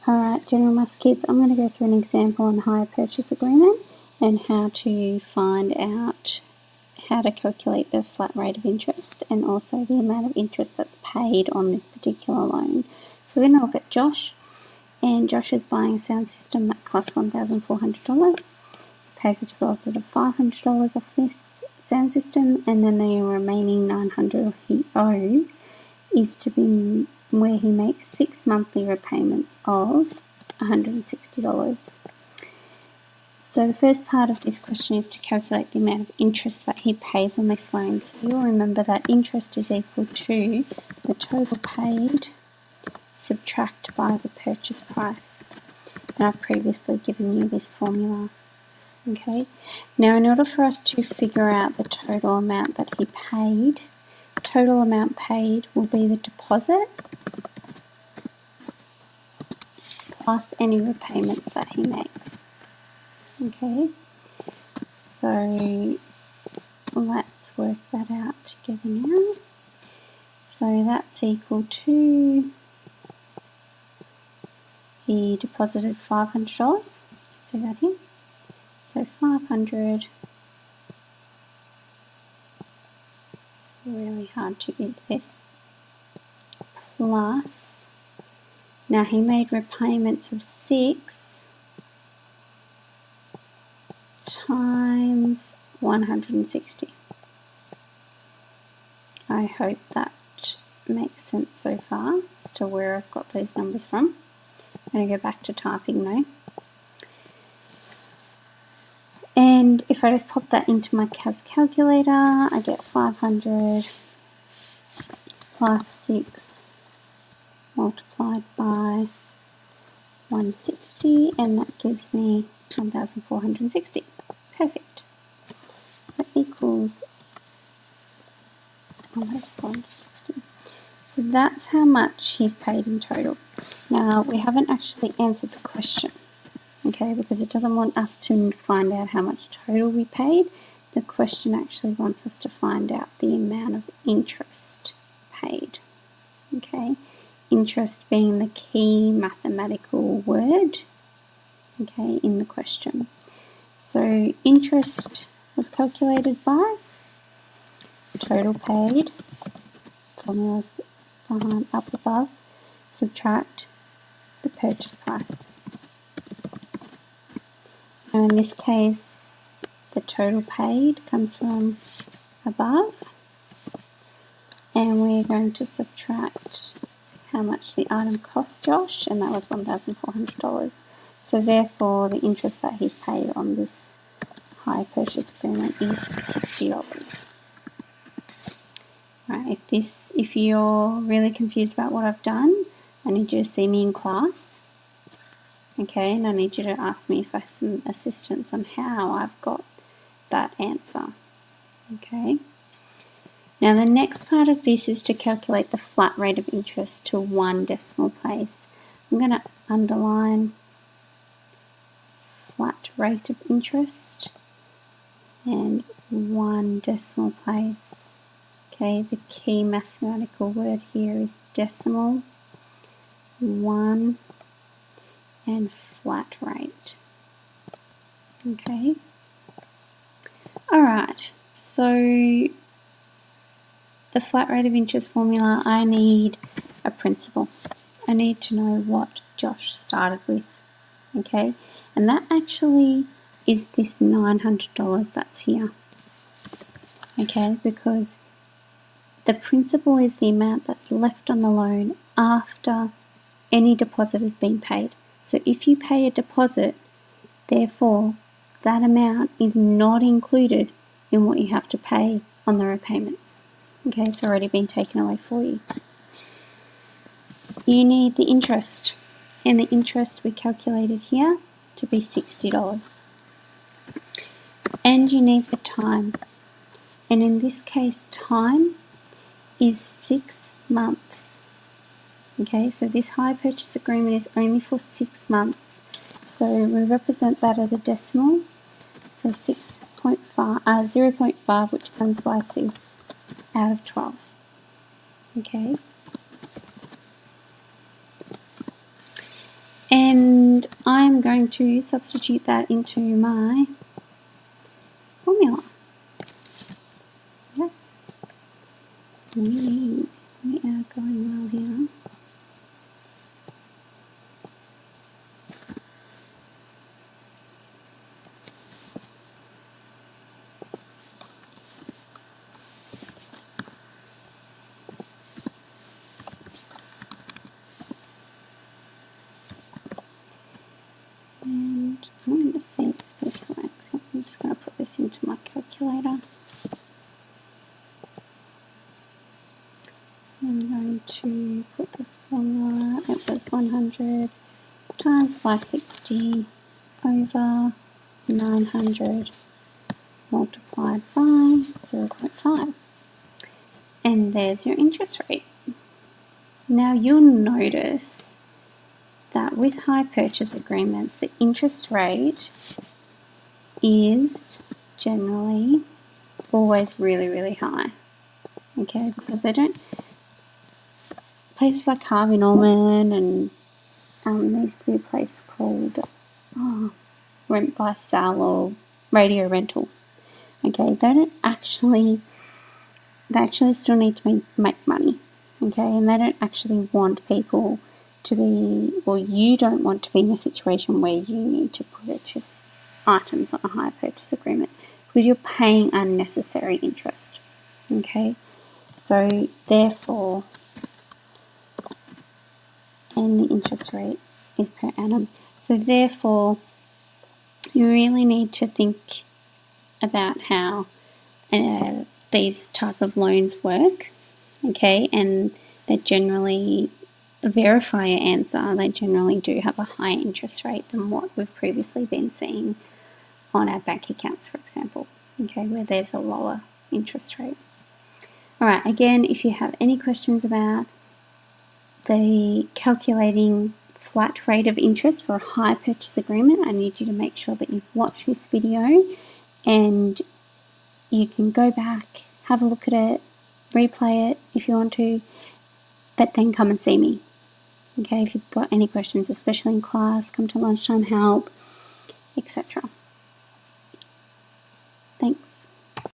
Alright, General Maths kids, I'm going to go through an example on hire purchase agreement and how to find out how to calculate the flat rate of interest and also the amount of interest that's paid on this particular loan. So we're going to look at Josh, and Josh is buying a sound system that costs $1,400. Pays a deposit of $500 off this sound system, and then the remaining $900 he owes is to be where he makes 6 monthly repayments of $160. So the first part of this question is to calculate the amount of interest that he pays on this loan. So you'll remember that interest is equal to the total paid subtract by the purchase price. And I've previously given you this formula. Okay. Now in order for us to figure out the total amount that he paid, total amount paid will be the deposit plus any repayments that he makes. Okay, so let's work that out together now. So that's equal to, he deposited $500, see that here? So 500, it's really hard to use this, plus, now he made repayments of 6 times 160. I hope that makes sense so far as to where I've got those numbers from. I'm going to go back to typing though. And if I just pop that into my CAS calculator, I get 500 plus 6 multiplied by 160, and that gives me 1,460. Perfect. So equals 1,460. So that's how much he's paid in total. Now we haven't actually answered the question, okay, because it doesn't want us to find out how much total we paid. The question actually wants us to find out the amount of interest paid, okay. Interest being the key mathematical word, okay, in the question. So interest was calculated by total paid, formulas up above, subtract the purchase price. Now in this case, the total paid comes from above, and we're going to subtract how much the item cost Josh, and that was $1,400. So therefore the interest that he's paid on this hire purchase agreement is $60. Right, if you're really confused about what I've done, I need you to see me in class. Okay, and I need you to ask me if I have some assistance on how I've got that answer. Okay. Now the next part of this is to calculate the flat rate of interest to 1 decimal place. I'm going to underline flat rate of interest and 1 decimal place. Okay, the key mathematical word here is decimal, 1, and flat rate. Okay. Alright, so the flat rate of interest formula, I need a principal. I need to know what Josh started with, okay? And that actually is this $900 that's here, okay? Because the principal is the amount that's left on the loan after any deposit has been paid. So if you pay a deposit, therefore, that amount is not included in what you have to pay on the repayments. Okay, it's already been taken away for you. You need the interest, and the interest we calculated here to be $60. And you need the time, and in this case time is 6 months. Okay, so this hire purchase agreement is only for 6 months. So we represent that as a decimal, so 0.5, which comes by 6 out of 12. Okay. And And I'm going to substitute that into my formula. Yes, we are going well here. And I'm going to see if this works. I'm just going to put this into my calculator. So I'm going to put the formula, it was 100 times by 60 over 900 multiplied by 0.5. And there's your interest rate. Now you'll notice that with hire purchase agreements, the interest rate is generally always really, really high. Okay, because they don't, places like Harvey Norman and there used to be a place called Rent by Sale or Radio Rentals. Okay, they actually still need to make money. Okay, and they don't actually want people to be, or you don't want to be in a situation where you need to purchase items on a hire purchase agreement because you're paying unnecessary interest. Okay, so therefore, and the interest rate is per annum. So therefore, you really need to think about how these type of loans work, okay, and they generally verify your answer. They generally do have a higher interest rate than what we've previously been seeing on our bank accounts, for example, okay, where there's a lower interest rate. All right, again, if you have any questions about the calculating flat rate of interest for a hire purchase agreement, I need you to make sure that you've watched this video and you can go back, have a look at it, replay it if you want to, but then come and see me. Okay, if you've got any questions, especially in class, come to lunchtime help, etc.